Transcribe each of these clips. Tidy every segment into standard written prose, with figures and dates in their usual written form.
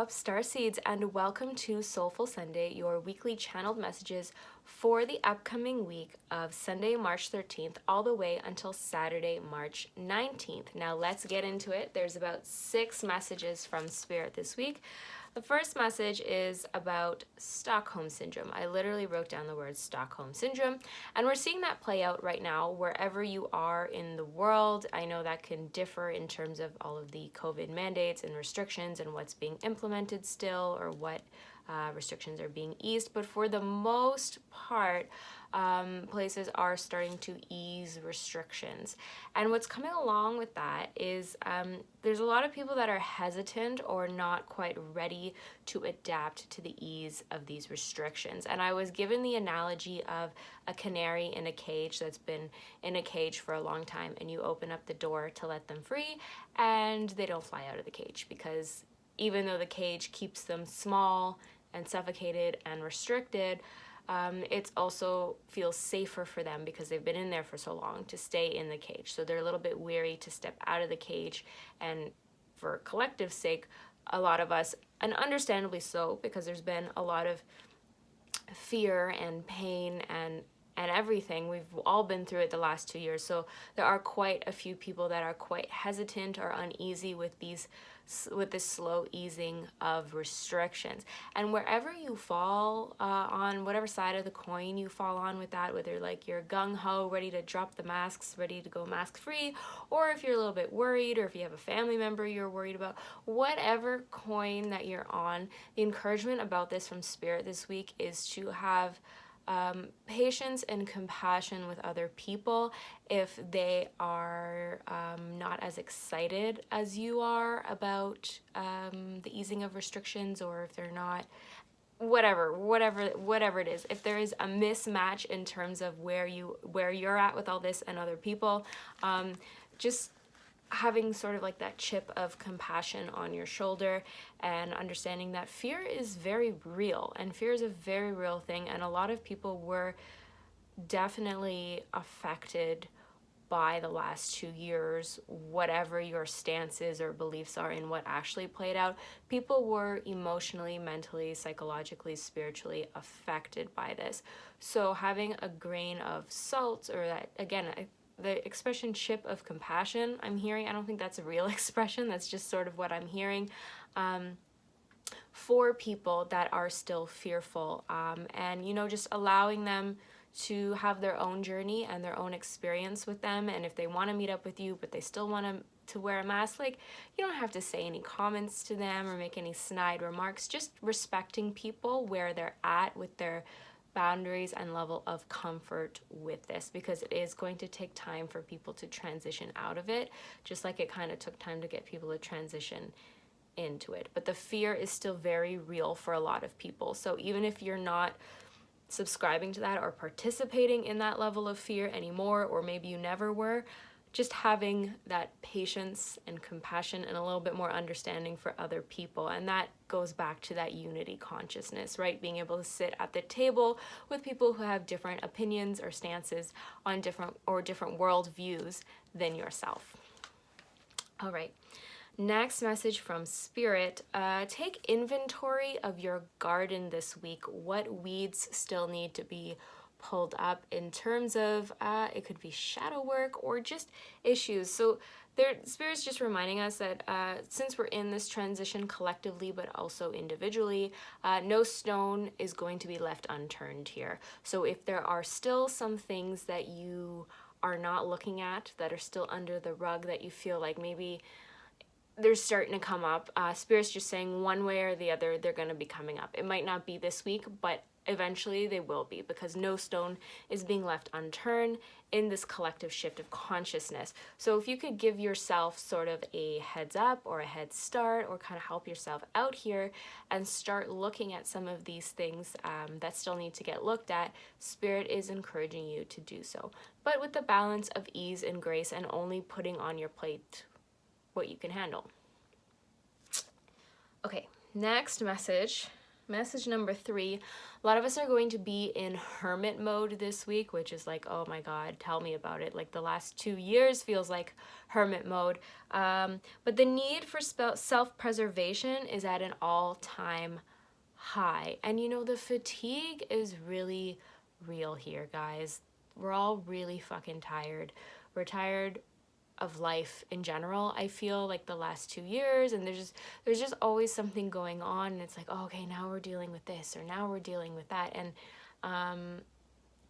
up, Starseeds, and welcome to Soulful Sunday, your weekly channeled messages for the upcoming week of Sunday, March 13th, all the way until Saturday, March 19th. Now let's get into it. There's about 6 messages from Spirit this week. The first message is about Stockholm Syndrome. I literally wrote down the word Stockholm Syndrome, and we're seeing that play out right now wherever you are in the world. I know that can differ in terms of all of the COVID mandates and restrictions and what's being implemented still, or what restrictions are being eased, but for the most part, places are starting to ease restrictions. And what's coming along with that is there's a lot of people that are hesitant or not quite ready to adapt to the ease of these restrictions. And I was given the analogy of a canary in a cage that's been in a cage for a long time, and you open up the door to let them free, and they don't fly out of the cage, because even though the cage keeps them small and suffocated and restricted, it also feels safer for them because they've been in there for so long to stay in the cage. So they're a little bit weary to step out of the cage. And for collective sake, a lot of us, and understandably so, because there's been a lot of fear and pain and everything. We've all been through it the last 2 years. So there are quite a few people that are quite hesitant or uneasy with this slow easing of restrictions. And wherever you fall on whatever side of the coin you fall on with that, whether like you're gung-ho, ready to drop the masks, ready to go mask free, or if you're a little bit worried, or if you have a family member you're worried about, whatever coin that you're on, the encouragement about this from Spirit this week is to have patience and compassion with other people if they are not as excited as you are about the easing of restrictions, or if they're not, whatever it is. If there is a mismatch in terms of where you're at with all this and other people, just having sort of like that chip of compassion on your shoulder and understanding that fear is very real, and fear is a very real thing, and a lot of people were definitely affected by the last 2 years, whatever your stances or beliefs are in what actually played out. People were emotionally, mentally, psychologically, spiritually affected by this. So having a grain of salt, or that, again, the expression chip of compassion I'm hearing, I don't think that's a real expression, that's just sort of what I'm hearing, for people that are still fearful, and just allowing them to have their own journey and their own experience with them. And if they want to meet up with you but they still want to wear a mask, like, you don't have to say any comments to them or make any snide remarks, just respecting people where they're at with their boundaries and level of comfort with this, because it is going to take time for people to transition out of it, just like it kind of took time to get people to transition into it. But the fear is still very real for a lot of people. So even if you're not subscribing to that or participating in that level of fear anymore, or maybe you never were, just having that patience and compassion and a little bit more understanding for other people. And that goes back to that unity consciousness, right? Being able to sit at the table with people who have different opinions or stances on different world views than yourself. All right. Next message from Spirit, take inventory of your garden this week. What weeds still need to be pulled up in terms of, it could be shadow work or just issues. So Spirit's just reminding us that since we're in this transition collectively but also individually, no stone is going to be left unturned here. So if there are still some things that you are not looking at, that are still under the rug, that you feel like maybe they're starting to come up, Spirit's just saying one way or the other they're going to be coming up. It might not be this week, but eventually they will be, because no stone is being left unturned in this collective shift of consciousness. So if you could give yourself sort of a heads up or a head start, or kind of help yourself out here and start looking at some of these things that still need to get looked at, Spirit is encouraging you to do so, but with the balance of ease and grace, and only putting on your plate what you can handle. Okay, next message Message number 3, a lot of us are going to be in hermit mode this week, which is like, oh my God, tell me about it. Like the last 2 years feels like hermit mode. But the need for self-preservation is at an all-time high. And you know, the fatigue is really real here, guys. We're all really fucking tired. We're tired of life in general. I feel like the last 2 years, and there's just always something going on, and it's like, oh, okay, now we're dealing with this, or now we're dealing with that. And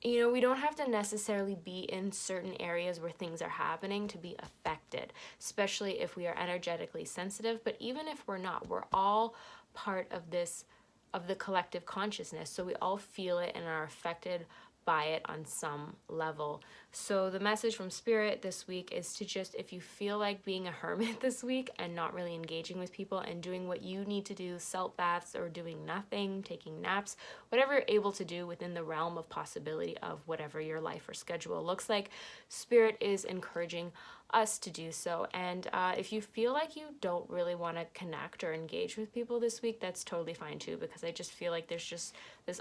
you know, we don't have to necessarily be in certain areas where things are happening to be affected, especially if we are energetically sensitive. But even if we're not, we're all part of this, of the collective consciousness, so we all feel it and are affected by it on some level. So the message from Spirit this week is to just, if you feel like being a hermit this week and not really engaging with people and doing what you need to do, salt baths or doing nothing, taking naps, whatever you're able to do within the realm of possibility of whatever your life or schedule looks like, Spirit is encouraging us to do so. And if you feel like you don't really want to connect or engage with people this week, that's totally fine too, because I just feel like there's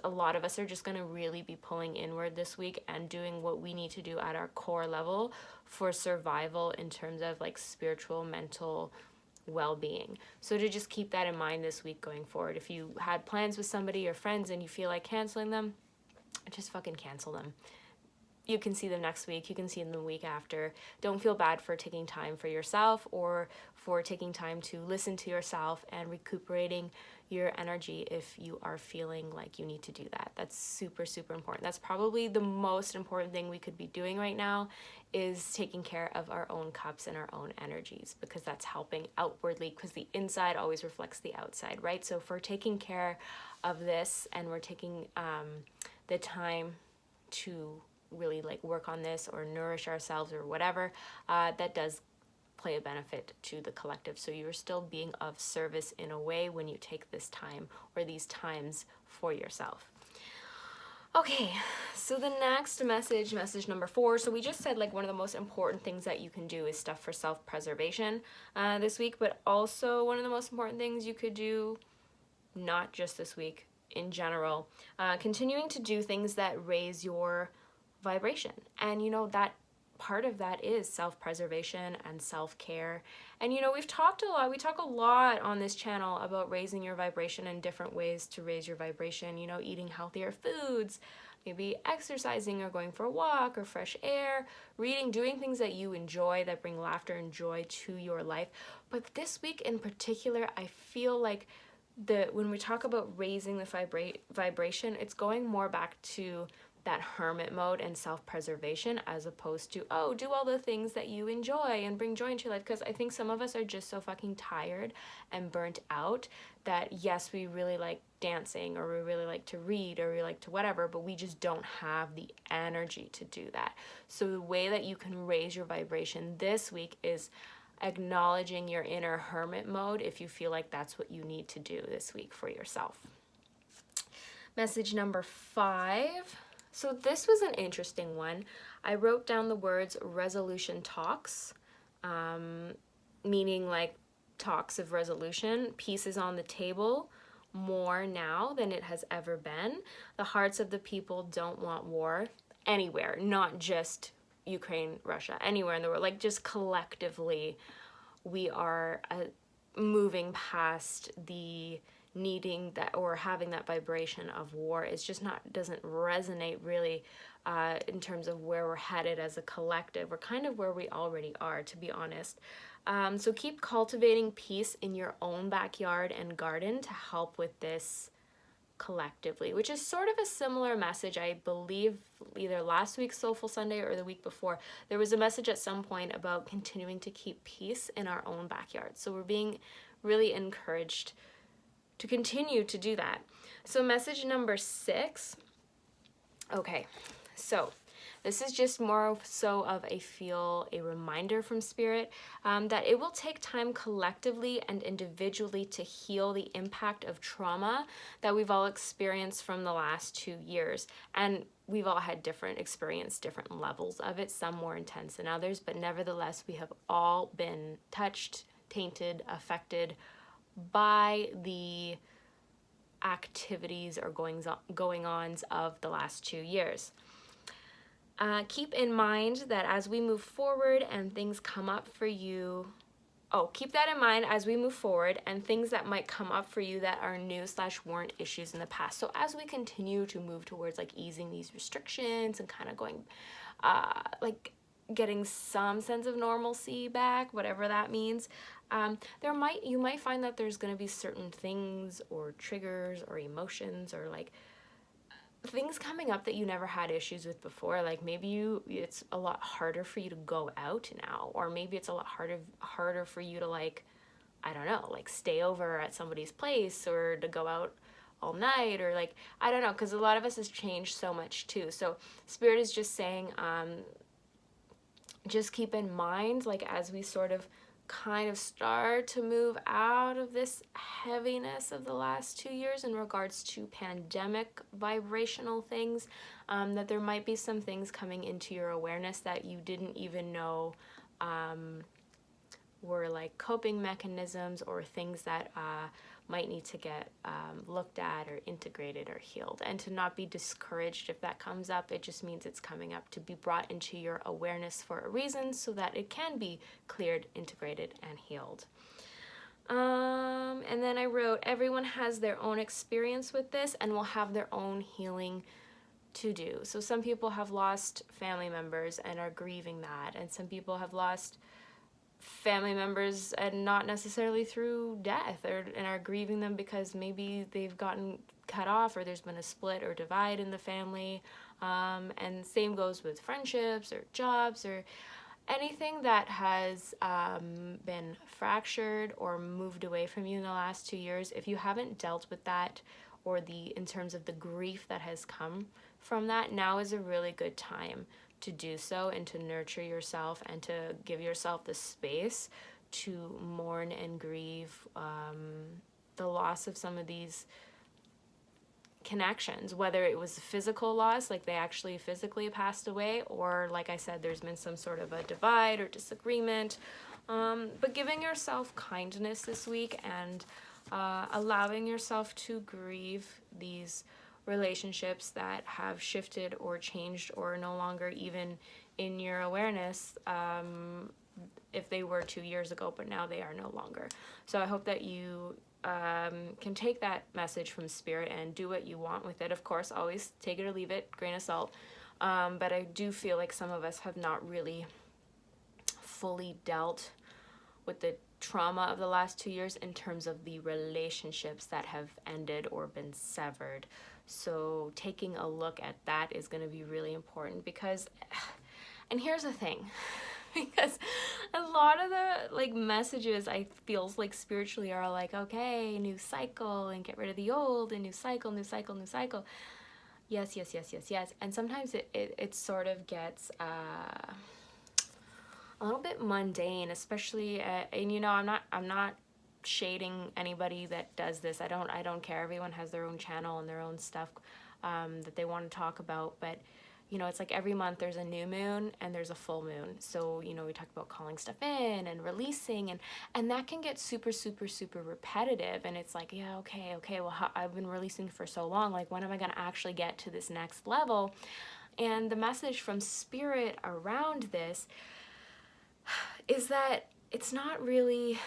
a lot of us are just going to really be pulling inward this week and doing what we need to do at our core level for survival in terms of like spiritual, mental well-being. So to just keep that in mind this week going forward. If you had plans with somebody or friends and you feel like canceling them, just fucking cancel them. You can see them next week, you can see them the week after. Don't feel bad for taking time for yourself or for taking time to listen to yourself and recuperating your energy if you are feeling like you need to do that. That's super, super important. That's probably the most important thing we could be doing right now, is taking care of our own cups and our own energies, because that's helping outwardly, because the inside always reflects the outside, right? So if we're taking care of this and we're taking the time to really like work on this or nourish ourselves or whatever, that does play a benefit to the collective. So you're still being of service in a way when you take this time or these times for yourself. Okay, so the next message number 4. So we just said like one of the most important things that you can do is stuff for self-preservation this week, but also one of the most important things you could do, not just this week, in general, continuing to do things that raise your vibration. And you know, that part of that is self-preservation and self-care. And you know, we talk a lot on this channel about raising your vibration and different ways to raise your vibration, you know, eating healthier foods, maybe exercising or going for a walk or fresh air, reading, doing things that you enjoy, that bring laughter and joy to your life. But this week in particular, I feel like when we talk about raising the vibration, it's going more back to that hermit mode and self-preservation, as opposed to, oh, do all the things that you enjoy and bring joy into your life. Because I think some of us are just so fucking tired and burnt out that, yes, we really like dancing, or we really like to read, or we like to whatever, but we just don't have the energy to do that. So the way that you can raise your vibration this week is acknowledging your inner hermit mode, if you feel like that's what you need to do this week for yourself. Message number 5. So this was an interesting one. I wrote down the words resolution talks, meaning like talks of resolution. Peace is on the table more now than it has ever been. The hearts of the people don't want war anywhere, not just Ukraine, Russia, anywhere in the world. Like, just collectively, we are moving past the needing that or having that vibration of war. It's just doesn't resonate really in terms of where we're headed as a collective. We're kind of where we already are, to be honest. So keep cultivating peace in your own backyard and garden to help with this collectively, which is sort of a similar message. I believe either last week's Soulful Sunday or the week before, there was a message at some point about continuing to keep peace in our own backyard. So we're being really encouraged to continue to do that. So message number 6. Okay, so this is just more so of a reminder from Spirit that it will take time collectively and individually to heal the impact of trauma that we've all experienced from the last 2 years. And we've all had different levels of it, some more intense than others, but nevertheless, we have all been touched, tainted, affected by the activities or going-ons of the last 2 years. Keep in mind that as we move forward and things come up for you, keep that in mind as we move forward and things that might come up for you that are new / weren't issues in the past. So as we continue to move towards like easing these restrictions and kind of going, like getting some sense of normalcy back, whatever that means, you might find that there's going to be certain things or triggers or emotions or like things coming up that you never had issues with before. Like maybe it's a lot harder for you to go out now, or maybe it's a lot harder for you to like, I don't know, like stay over at somebody's place or to go out all night, or like, I don't know, because a lot of us has changed so much too. So Spirit is just saying, just keep in mind, like as we sort of kind of start to move out of this heaviness of the last 2 years in regards to pandemic vibrational things, that there might be some things coming into your awareness that you didn't even know were like coping mechanisms or things that might need to get looked at or integrated or healed. And to not be discouraged if that comes up. It just means it's coming up to be brought into your awareness for a reason so that it can be cleared, integrated, and healed. And then I wrote, everyone has their own experience with this and will have their own healing to do. So some people have lost family members and are grieving that, and some people have lost family members and not necessarily through death, and are grieving them because maybe they've gotten cut off or there's been a split or divide in the family, and same goes with friendships or jobs or anything that has been fractured or moved away from you in the last 2 years. If you haven't dealt with that, or in terms of the grief that has come from that, now is a really good time to do so and to nurture yourself and to give yourself the space to mourn and grieve the loss of some of these connections, whether it was a physical loss, like they actually physically passed away, or like I said, there's been some sort of a divide or disagreement, but giving yourself kindness this week and allowing yourself to grieve these relationships that have shifted or changed or are no longer even in your awareness, if they were 2 years ago, but now they are no longer. So I hope that you can take that message from Spirit and do what you want with it. Of course, always take it or leave it, grain of salt. But I do feel like some of us have not really fully dealt with the trauma of the last 2 years in terms of the relationships that have ended or been severed. So taking a look at that is going to be really important because, and here's the thing, because a lot of the like messages I feels like spiritually are like, okay, new cycle and get rid of the old, and new cycle, new cycle, new cycle. Yes, yes, yes, yes, yes. And sometimes it sort of gets a little bit mundane, especially and you know, I'm not shading anybody that does this. I don't care. Everyone has their own channel and their own stuff that they want to talk about, but you know, it's like every month there's a new moon and there's a full moon. So, you know, we talk about calling stuff in and releasing, and that can get super, super, super repetitive. And it's like, yeah, okay, well, I've been releasing for so long. Like, when am I going to actually get to this next level? And the message from Spirit around this is that it's not really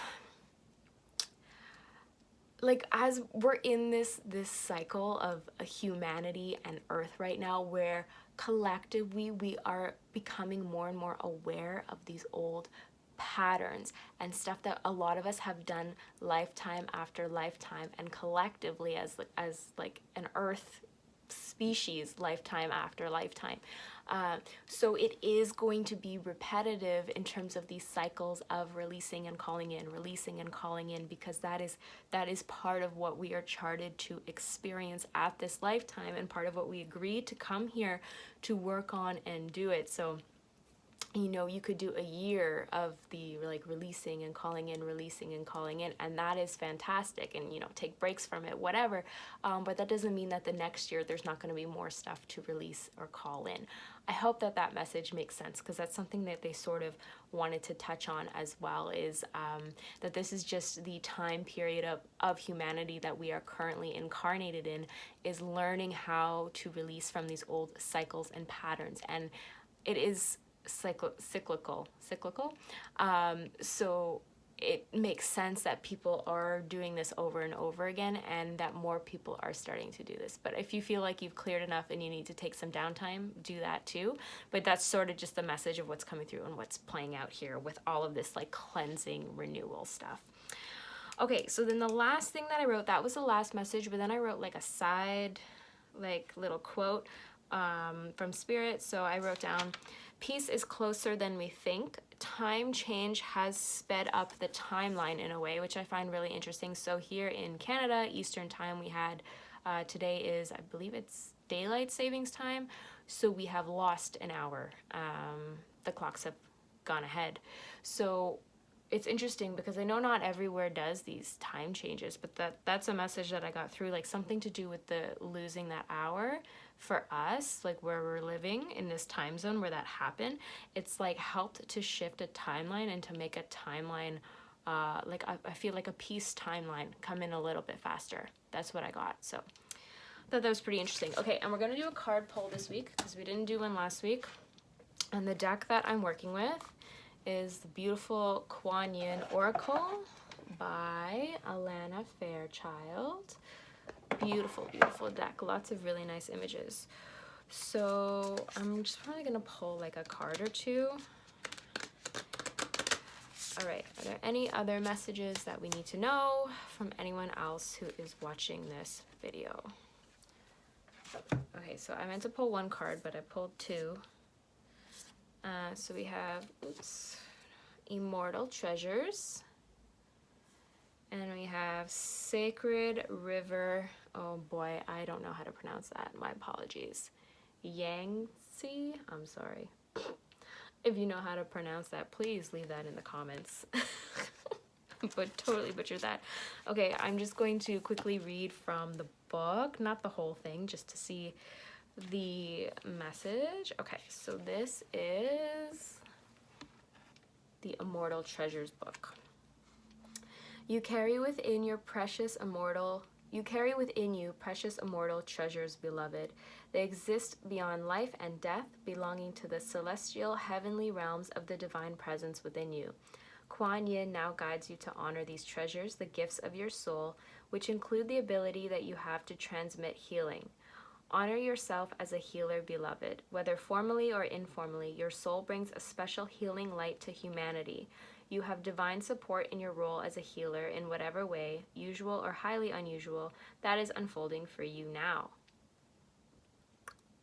like, as we're in this cycle of humanity and Earth right now, where collectively we are becoming more and more aware of these old patterns and stuff that a lot of us have done lifetime after lifetime, and collectively as like an Earth species, lifetime after lifetime. So it is going to be repetitive in terms of these cycles of releasing and calling in, releasing and calling in, because that is part of what we are charted to experience at this lifetime, and part of what we agreed to come here to work on and do it. So you know, you could do a year of the like releasing and calling in, releasing and calling in, and that is fantastic, and you know, take breaks from it, whatever, but that doesn't mean that the next year there's not going to be more stuff to release or call in. I hope that that message makes sense, because that's something that they sort of wanted to touch on as well, is that this is just the time period of humanity that we are currently incarnated in, is learning how to release from these old cycles and patterns, and it is cyclical. So it makes sense that people are doing this over and over again, and that more people are starting to do this. But if you feel like you've cleared enough and you need to take some downtime, do that too. But that's sort of just the message of what's coming through and what's playing out here with all of this like cleansing, renewal stuff. Okay, so then the last thing that I wrote, that was the last message, but then I wrote like a side, like little quote from Spirit. So I wrote down, peace is closer than we think. Time change has sped up the timeline in a way, which I find really interesting. So here in Canada, Eastern time, we had, today is, I believe it's daylight savings time. So we have lost an hour. The clocks have gone ahead. So it's interesting because I know not everywhere does these time changes, but that's a message that I got through, like something to do with the losing that hour for us, like where we're living in this time zone where that happened. It's like helped to shift a timeline and to make a timeline, like I feel like a peace timeline come in a little bit faster. That's what I got. So I thought that was pretty interesting. Okay, and we're going to do a card pull this week because we didn't do one last week. And the deck that I'm working with is the beautiful Kuan Yin Oracle by Alana Fairchild. Beautiful, beautiful deck. Lots of really nice images. So I'm just probably going to pull like a card or two. All right, are there any other messages that we need to know from anyone else who is watching this video? Okay, so I meant to pull one card, but I pulled two. So we have, Immortal Treasures, and we have Sacred River. Oh boy, I don't know how to pronounce that. My apologies. Yangtze? I'm sorry. If you know how to pronounce that, please leave that in the comments. But totally butchered that. Okay, I'm just going to quickly read from the book, not the whole thing, just to see the message. Okay, so this is the Immortal Treasures book. You carry within you precious immortal treasures, beloved. They exist beyond life and death, belonging to the celestial heavenly realms of the divine presence within you. Kuan Yin now guides you to honor these treasures, the gifts of your soul, which include the ability that you have to transmit healing. Honor yourself as a healer, beloved. Whether formally or informally, your soul brings a special healing light to humanity. You have divine support in your role as a healer in whatever way, usual or highly unusual, that is unfolding for you now.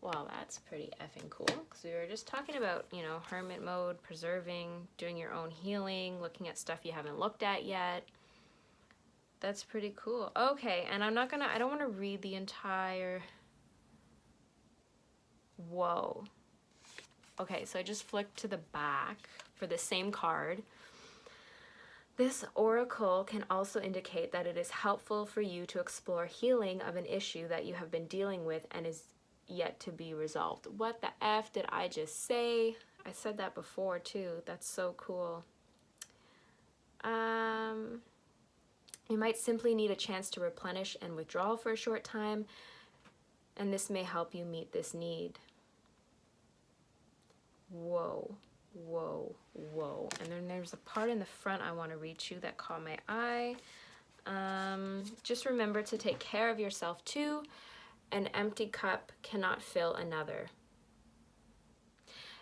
Well, that's pretty effing cool, because we were just talking about, you know, hermit mode, preserving, doing your own healing, looking at stuff you haven't looked at yet. That's pretty cool. Okay, and I don't want to read the entire... Whoa. Okay, so I just flicked to the back for the same card. This oracle can also indicate that it is helpful for you to explore healing of an issue that you have been dealing with and is yet to be resolved. What the F did I just say? I said that before too. That's so cool. You might simply need a chance to replenish and withdraw for a short time, and this may help you meet this need. Whoa, whoa, whoa. And then there's a part in the front I want to read to that caught my eye. Just remember to take care of yourself too. An empty cup cannot fill another.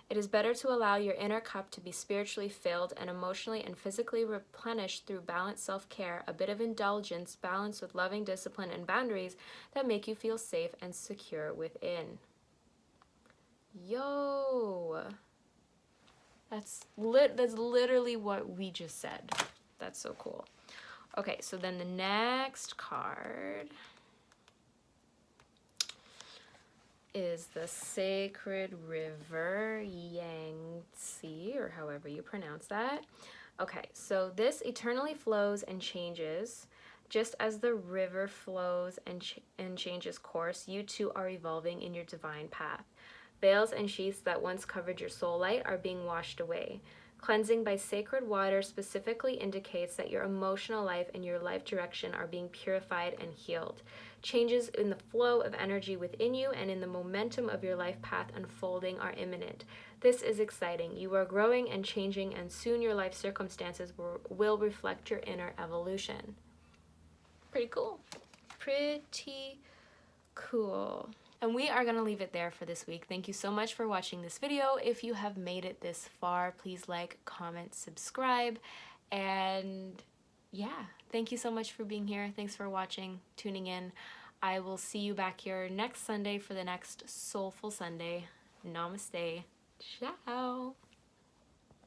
It is better to allow your inner cup to be spiritually filled and emotionally and physically replenished through balanced self-care, a bit of indulgence balanced with loving discipline and boundaries that make you feel safe and secure within. Yo, that's literally what we just said. That's so cool. Okay, so then the next card is the sacred river Yangtze, or however you pronounce that. Okay, so this eternally flows and changes. Just as the river flows and changes course, you too are evolving in your divine path. Veils and sheaths that once covered your soul light are being washed away. Cleansing by sacred water specifically indicates that your emotional life and your life direction are being purified and healed. Changes in the flow of energy within you and in the momentum of your life path unfolding are imminent. This is exciting. You are growing and changing, and soon your life circumstances will reflect your inner evolution. Pretty cool. Pretty cool. And we are going to leave it there for this week. Thank you so much for watching this video. If you have made it this far, please like, comment, subscribe. And yeah, thank you so much for being here. Thanks for watching, tuning in. I will see you back here next Sunday for the next Soulful Sunday. Namaste. Ciao.